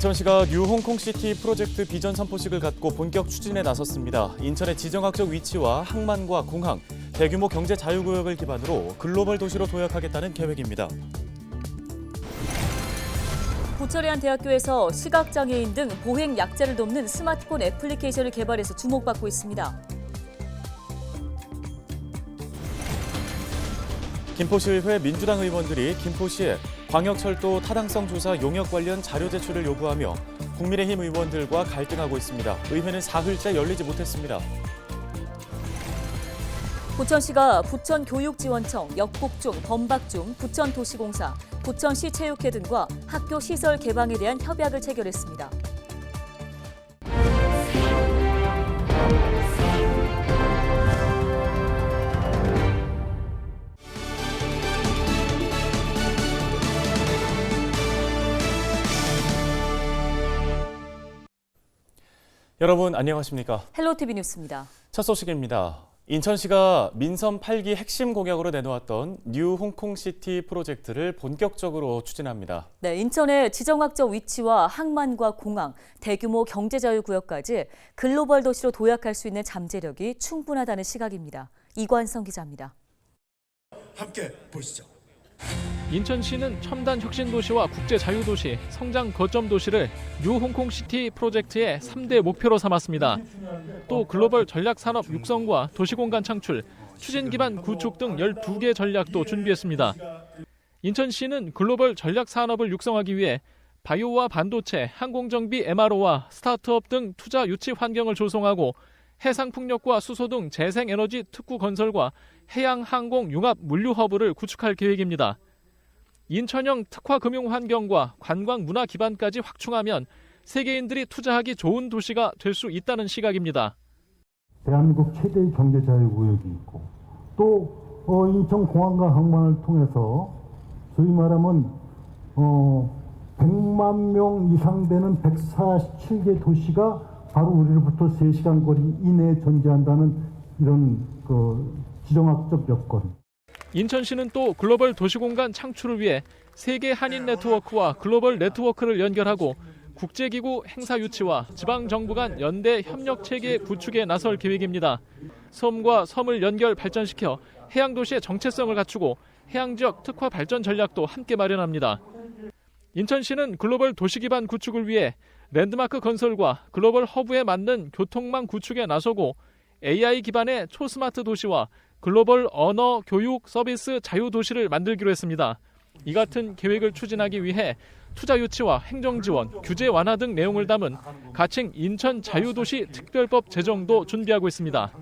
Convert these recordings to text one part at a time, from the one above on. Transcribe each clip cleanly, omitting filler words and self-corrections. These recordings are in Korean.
인천시가 뉴 홍콩시티 프로젝트 비전 선포식을 갖고 본격 추진에 나섰습니다. 인천의 지정학적 위치와 항만과 공항, 대규모 경제 자유구역을 기반으로 글로벌 도시로 도약하겠다는 계획입니다. 부천의 한 대학교에서 시각장애인 등 보행 약자를 돕는 스마트폰 애플리케이션을 개발해서 주목받고 있습니다. 김포시의회 민주당 의원들이 김포시에 광역철도 타당성 조사 용역 관련 자료 제출을 요구하며 국민의힘 의원들과 갈등하고 있습니다. 의회는 사흘째 열리지 못했습니다. 부천시가 부천교육지원청, 역곡중, 범박중, 부천도시공사, 부천시 체육회 등과 학교 시설 개방에 대한 협약을 체결했습니다. 여러분 안녕하십니까? 헬로티비 뉴스입니다. 첫 소식입니다. 인천시가 민선 8기 핵심 공약으로 내놓았던 뉴 홍콩시티 프로젝트를 본격적으로 추진합니다. 네, 인천의 지정학적 위치와 항만과 공항, 대규모 경제자유구역까지 글로벌 도시로 도약할 수 있는 잠재력이 충분하다는 시각입니다. 이관성 기자입니다. 함께 보시죠. 인천시는 첨단 혁신도시와 국제자유도시, 성장 거점 도시를 뉴 홍콩시티 프로젝트의 3대 목표로 삼았습니다. 또 글로벌 전략산업 육성과 도시공간 창출, 추진 기반 구축 등 12개 전략도 준비했습니다. 인천시는 글로벌 전략산업을 육성하기 위해 바이오와 반도체, 항공정비 MRO와 스타트업 등 투자 유치 환경을 조성하고 해상풍력과 수소 등 재생에너지 특구 건설과 해양항공 융합 물류허브를 구축할 계획입니다. 인천형 특화금융 환경과 관광 문화 기반까지 확충하면 세계인들이 투자하기 좋은 도시가 될 수 있다는 시각입니다. 대한민국 최대의 경제자유구역이 있고 또 인천공항과 항만을 통해서 소위 말하면 100만 명 이상 되는 147개 도시가 바로 우리로부터 3시간 거리 이내에 존재한다는 이런 지정학적 여건. 인천시는 또 글로벌 도시공간 창출을 위해 세계 한인 네트워크와 글로벌 네트워크를 연결하고 국제기구 행사 유치와 지방정부 간 연대 협력 체계 구축에 나설 계획입니다. 섬과 섬을 연결 발전시켜 해양도시의 정체성을 갖추고 해양지역 특화 발전 전략도 함께 마련합니다. 인천시는 글로벌 도시 기반 구축을 위해 랜드마크 건설과 글로벌 허브에 맞는 교통망 구축에 나서고 AI 기반의 초스마트 도시와 글로벌 언어, 교육, 서비스 자유도시를 만들기로 했습니다. 이 같은 계획을 추진하기 위해 투자 유치와 행정 지원, 규제 완화 등 내용을 담은 가칭 인천 자유도시 특별법 제정도 준비하고 있습니다.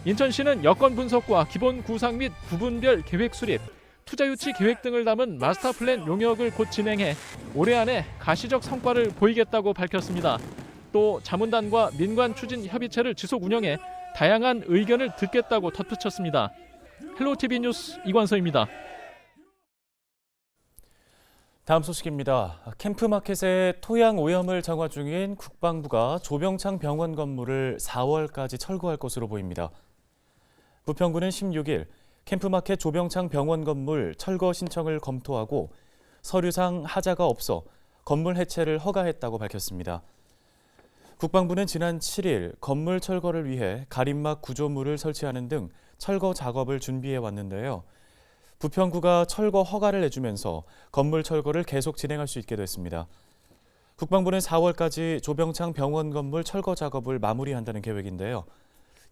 인천시는 여건 분석과 기본 구상 및 부분별 계획 수립, 투자 유치 계획 등을 담은 마스터 플랜 용역을 곧 진행해 올해 안에 가시적 성과를 보이겠다고 밝혔습니다. 또 자문단과 민관 추진 협의체를 지속 운영해 다양한 의견을 듣겠다고 덧붙였습니다. 헬로티비 뉴스 이관서입니다. 다음 소식입니다. 캠프마켓의 토양 오염을 정화 중인 국방부가 조병창 병원 건물을 4월까지 철거할 것으로 보입니다. 부평구는 16일 캠프마켓 조병창 병원 건물 철거 신청을 검토하고 서류상 하자가 없어 건물 해체를 허가했다고 밝혔습니다. 국방부는 지난 7일 건물 철거를 위해 가림막 구조물을 설치하는 등 철거 작업을 준비해 왔는데요. 부평구가 철거 허가를 내주면서 건물 철거를 계속 진행할 수 있게 됐습니다. 국방부는 4월까지 조병창 병원 건물 철거 작업을 마무리한다는 계획인데요.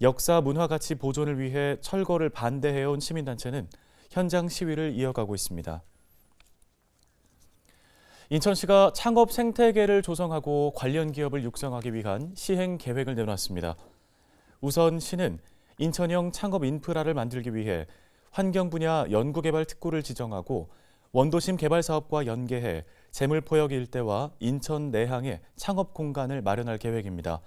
역사 문화 가치 보존을 위해 철거를 반대해온 시민단체는 현장 시위를 이어가고 있습니다. 인천시가 창업 생태계를 조성하고 관련 기업을 육성하기 위한 시행 계획을 내놨습니다. 우선 시는 인천형 창업 인프라를 만들기 위해 환경 분야 연구개발 특구를 지정하고 원도심 개발 사업과 연계해 재물포역 일대와 인천 내항에 창업 공간을 마련할 계획입니다.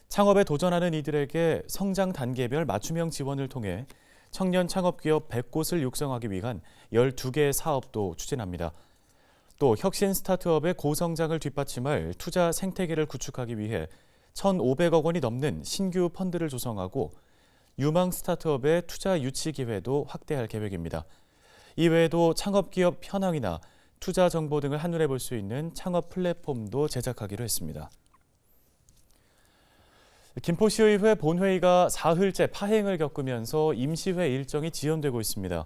창업에 도전하는 이들에게 성장 단계별 맞춤형 지원을 통해 청년 창업기업 100곳을 육성하기 위한 12개의 사업도 추진합니다. 또 혁신 스타트업의 고성장을 뒷받침할 투자 생태계를 구축하기 위해 1,500억 원이 넘는 신규 펀드를 조성하고 유망 스타트업의 투자 유치 기회도 확대할 계획입니다. 이외에도 창업기업 현황이나 투자 정보 등을 한눈에 볼 수 있는 창업 플랫폼도 제작하기로 했습니다. 김포시의회 본회의가 사흘째 파행을 겪으면서 임시회 일정이 지연되고 있습니다.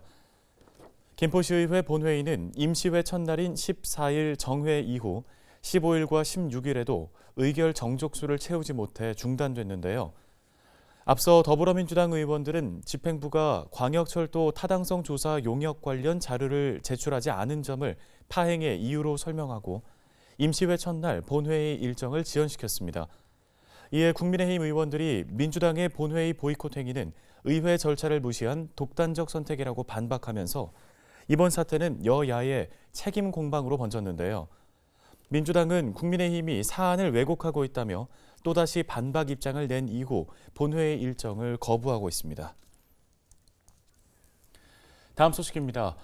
김포시의회 본회의는 임시회 첫날인 14일 정회 이후 15일과 16일에도 의결 정족수를 채우지 못해 중단됐는데요. 앞서 더불어민주당 의원들은 집행부가 광역철도 타당성 조사 용역 관련 자료를 제출하지 않은 점을 파행의 이유로 설명하고 임시회 첫날 본회의 일정을 지연시켰습니다. 이에 국민의힘 의원들이 민주당의 본회의 보이콧 행위는 의회 절차를 무시한 독단적 선택이라고 반박하면서 이번 사태는 여야의 책임 공방으로 번졌는데요. 민주당은 국민의힘이 사안을 왜곡하고 있다며 또다시 반박 입장을 낸 이후 본회의 일정을 거부하고 있습니다. 다음 소식입니다.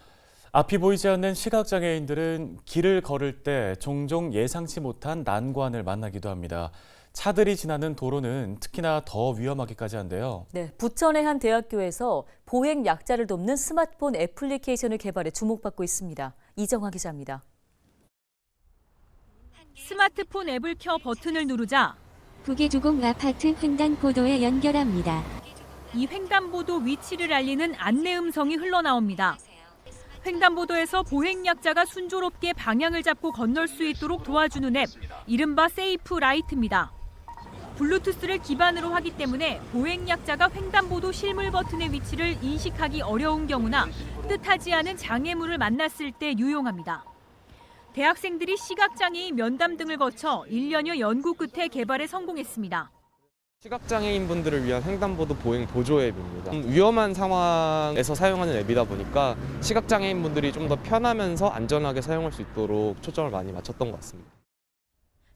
앞이 보이지 않는 시각장애인들은 길을 걸을 때 종종 예상치 못한 난관을 만나기도 합니다. 차들이 지나는 도로는 특히나 더 위험하기까지 한데요. 네, 부천의 한 대학교에서 보행 약자를 돕는 스마트폰 애플리케이션을 개발해 주목받고 있습니다. 이정화 기자입니다. 스마트폰 앱을 켜 버튼을 누르자 부계주공 아파트 횡단보도에 연결합니다. 이 횡단보도 위치를 알리는 안내 음성이 흘러나옵니다. 횡단보도에서 보행약자가 순조롭게 방향을 잡고 건널 수 있도록 도와주는 앱, 이른바 세이프 라이트입니다. 블루투스를 기반으로 하기 때문에 보행약자가 횡단보도 실물 버튼의 위치를 인식하기 어려운 경우나 뜻하지 않은 장애물을 만났을 때 유용합니다. 대학생들이 시각장애인 면담 등을 거쳐 1년여 연구 끝에 개발에 성공했습니다. 시각장애인분들을 위한 횡단보도 보행 보조 앱입니다. 위험한 상황에서 사용하는 앱이다 보니까 시각장애인분들이 좀 더 편하면서 안전하게 사용할 수 있도록 초점을 많이 맞췄던 것 같습니다.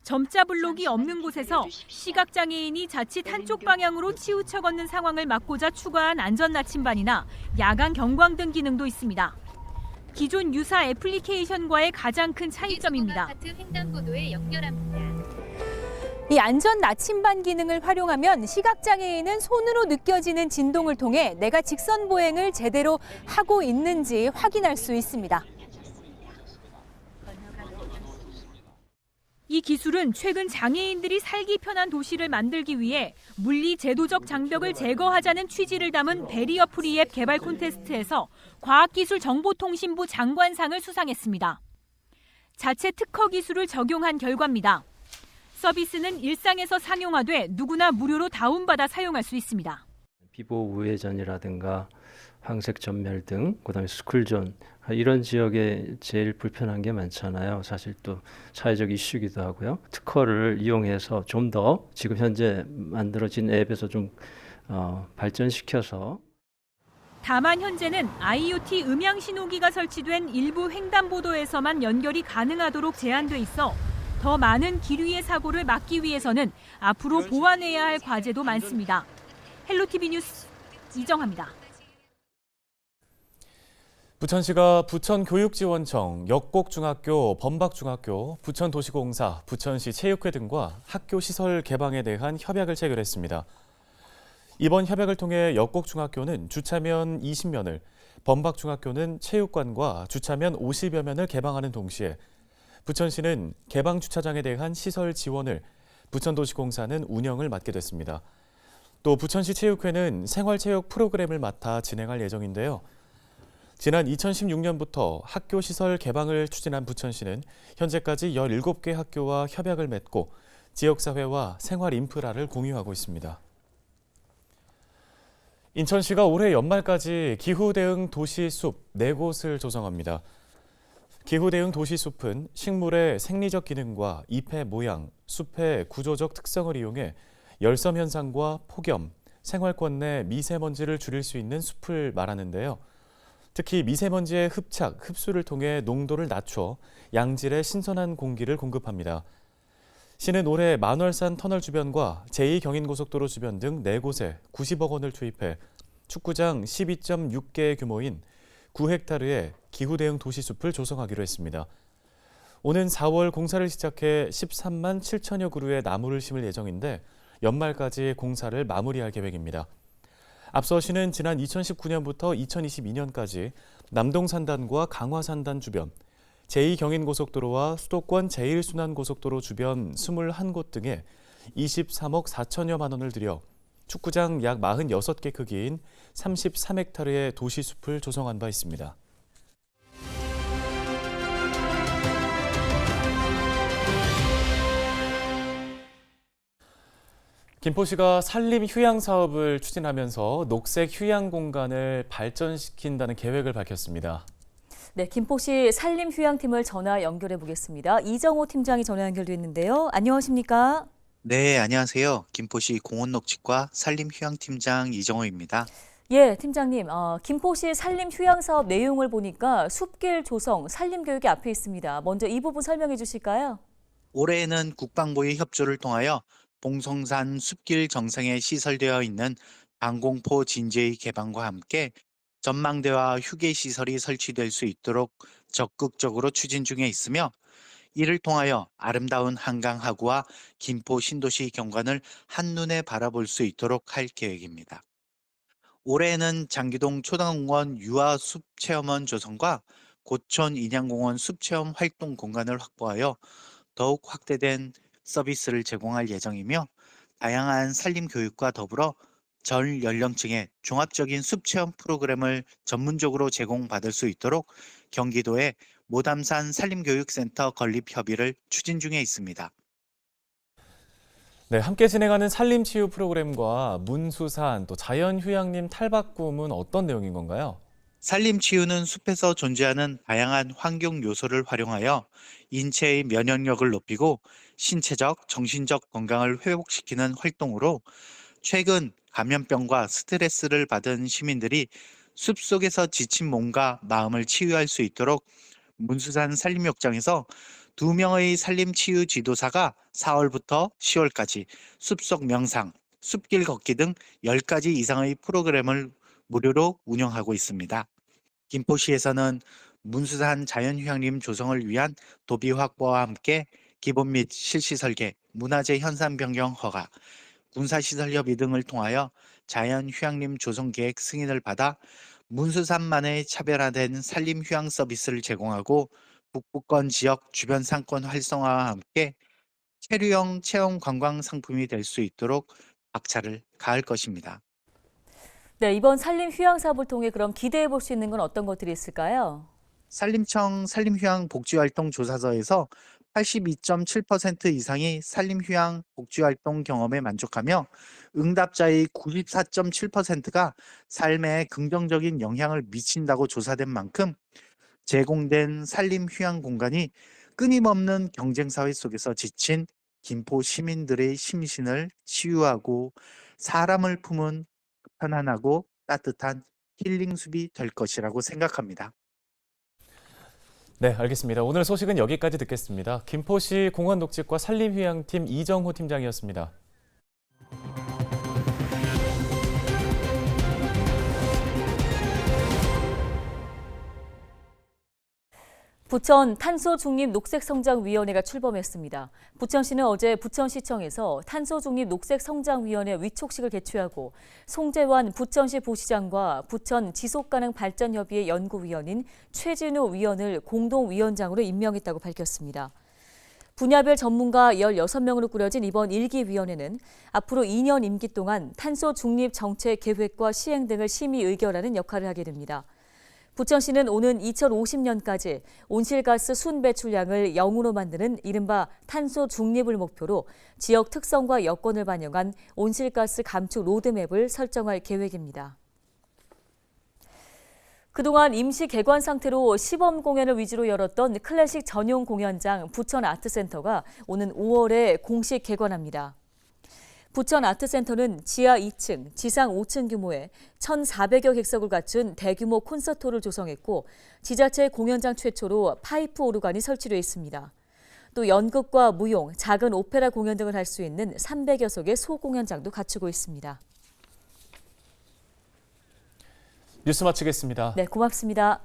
점자 블록이 없는 곳에서 시각장애인이 자칫 한쪽 방향으로 치우쳐 걷는 상황을 막고자 추가한 안전 나침반이나 야간 경광등 기능도 있습니다. 기존 유사 애플리케이션과의 가장 큰 차이점입니다. 아파트 횡단보도에 연결합니다. 이 안전 나침반 기능을 활용하면 시각장애인은 손으로 느껴지는 진동을 통해 내가 직선 보행을 제대로 하고 있는지 확인할 수 있습니다. 이 기술은 최근 장애인들이 살기 편한 도시를 만들기 위해 물리 제도적 장벽을 제거하자는 취지를 담은 베리어 프리 앱 개발 콘테스트에서 과학기술정보통신부 장관상을 수상했습니다. 자체 특허 기술을 적용한 결과입니다. 서비스는 일상에서 상용화돼 누구나 무료로 다운받아 사용할 수 있습니다. 비보 우회전이라든가 황색 전멸 등, 그다음에 스쿨존 이런 지역에 제일 불편한 게 많잖아요. 사실 또 사회적 이슈기도 하고요. 특허를 이용해서 좀 더 지금 현재 만들어진 앱에서 좀 발전시켜서. 다만 현재는 IoT 음향 신호기가 설치된 일부 횡단보도에서만 연결이 가능하도록 제한돼 있어 더 많은 길 위의 사고를 막기 위해서는 앞으로 보완해야 할 과제도 많습니다. 헬로티비 뉴스 이정화입니다. 부천시가 부천교육지원청, 역곡중학교, 범박중학교, 부천도시공사, 부천시 체육회 등과 학교 시설 개방에 대한 협약을 체결했습니다. 이번 협약을 통해 역곡중학교는 주차면 20면을, 범박중학교는 체육관과 주차면 50여 면을 개방하는 동시에 부천시는 개방 주차장에 대한 시설 지원을, 부천도시공사는 운영을 맡게 됐습니다. 또 부천시 체육회는 생활체육 프로그램을 맡아 진행할 예정인데요. 지난 2016년부터 학교 시설 개방을 추진한 부천시는 현재까지 17개 학교와 협약을 맺고 지역사회와 생활 인프라를 공유하고 있습니다. 인천시가 올해 연말까지 기후대응 도시숲 4곳을 조성합니다. 기후대응 도시숲은 식물의 생리적 기능과 잎의 모양, 숲의 구조적 특성을 이용해 열섬 현상과 폭염, 생활권 내 미세먼지를 줄일 수 있는 숲을 말하는데요. 특히 미세먼지의 흡착, 흡수를 통해 농도를 낮춰 양질의 신선한 공기를 공급합니다. 시는 올해 만월산 터널 주변과 제2경인고속도로 주변 등 4곳에 90억 원을 투입해 축구장 12.6개 규모인 9헥타르의 기후대응 도시숲을 조성하기로 했습니다. 오는 4월 공사를 시작해 13만 7천여 그루의 나무를 심을 예정인데 연말까지 공사를 마무리할 계획입니다. 앞서 시는 지난 2019년부터 2022년까지 남동산단과 강화산단 주변, 제2경인고속도로와 수도권 제1순환고속도로 주변 21곳 등에 23억 4천여만 원을 들여 축구장 약 46개 크기인 33헥타르의 도시숲을 조성한 바 있습니다. 김포시가 산림 휴양 사업을 추진하면서 녹색 휴양 공간을 발전시킨다는 계획을 밝혔습니다. 네, 김포시 산림휴양팀을 전화 연결해 보겠습니다. 이정호 팀장이 전화 연결돼 있는데요. 안녕하십니까? 네, 안녕하세요. 김포시 공원녹지과 산림휴양팀장 이정호입니다. 예, 팀장님. 김포시 산림휴양 사업 내용을 보니까 숲길 조성, 산림교육이 앞에 있습니다. 먼저 이 부분 설명해 주실까요? 올해에는 국방부의 협조를 통하여 봉송산 숲길 정상에 시설되어 있는 방공포 진제의 개방과 함께 전망대와 휴게시설이 설치될 수 있도록 적극적으로 추진 중에 있으며 이를 통하여 아름다운 한강 하구와 김포 신도시 경관을 한눈에 바라볼 수 있도록 할 계획입니다. 올해에는 장기동 초당공원 유아 숲체험원 조성과 고촌 인양공원 숲체험 활동 공간을 확보하여 더욱 확대된 서비스를 제공할 예정이며 다양한 산림 교육과 더불어 전 연령층의 종합적인 숲체험 프로그램을 전문적으로 제공받을 수 있도록 경기도의 모담산 산림교육센터 건립 협의를 추진 중에 있습니다. 네, 함께 진행하는 산림치유 프로그램과 문수산 또 자연휴양림 탈바꿈은 어떤 내용인 건가요? 산림치유는 숲에서 존재하는 다양한 환경 요소를 활용하여 인체의 면역력을 높이고 신체적, 정신적 건강을 회복시키는 활동으로 최근 감염병과 스트레스를 받은 시민들이 숲속에서 지친 몸과 마음을 치유할 수 있도록 문수산 산림욕장에서 2명의 산림치유 지도사가 4월부터 10월까지 숲속 명상, 숲길 걷기 등 10가지 이상의 프로그램을 무료로 운영하고 있습니다. 김포시에서는 문수산 자연휴양림 조성을 위한 도비 확보와 함께 기본 및 실시 설계, 문화재 현상 변경 허가, 군사시설 협의 등을 통하여 자연휴양림 조성 계획 승인을 받아 문수산만의 차별화된 산림휴양 서비스를 제공하고 북부권 지역 주변 상권 활성화와 함께 체류형 체험 관광 상품이 될 수 있도록 박차를 가할 것입니다. 네, 이번 산림휴양 사업을 통해 그럼 기대해 볼 수 있는 건 어떤 것들이 있을까요? 산림청 산림휴양 복지활동 조사서에서 82.7% 이상이 산림휴양 복지활동 경험에 만족하며 응답자의 94.7%가 삶에 긍정적인 영향을 미친다고 조사된 만큼 제공된 산림휴양 공간이 끊임없는 경쟁사회 속에서 지친 김포 시민들의 심신을 치유하고 사람을 품은 편안하고 따뜻한 힐링숲이 될 것이라고 생각합니다. 네, 알겠습니다. 오늘 소식은 여기까지 듣겠습니다. 김포시 공원녹지과 산림휴양팀 이정호 팀장이었습니다. 부천 탄소중립녹색성장위원회가 출범했습니다. 부천시는 어제 부천시청에서 탄소중립녹색성장위원회 위촉식을 개최하고 송재환 부천시 부시장과 부천 지속가능발전협의회 연구위원인 최진우 위원을 공동위원장으로 임명했다고 밝혔습니다. 분야별 전문가 16명으로 꾸려진 이번 1기 위원회는 앞으로 2년 임기 동안 탄소중립 정책 계획과 시행 등을 심의 의결하는 역할을 하게 됩니다. 부천시는 오는 2050년까지 온실가스 순배출량을 0으로 만드는 이른바 탄소 중립을 목표로 지역 특성과 여건을 반영한 온실가스 감축 로드맵을 설정할 계획입니다. 그동안 임시 개관 상태로 시범 공연을 위주로 열었던 클래식 전용 공연장 부천 아트센터가 오는 5월에 공식 개관합니다. 부천 아트센터는 지하 2층, 지상 5층 규모의 1,400여 객석을 갖춘 대규모 콘서트홀을 조성했고 지자체 공연장 최초로 파이프 오르간이 설치되어 있습니다. 또 연극과 무용, 작은 오페라 공연 등을 할 수 있는 300여 석의 소공연장도 갖추고 있습니다. 뉴스 마치겠습니다. 네, 고맙습니다.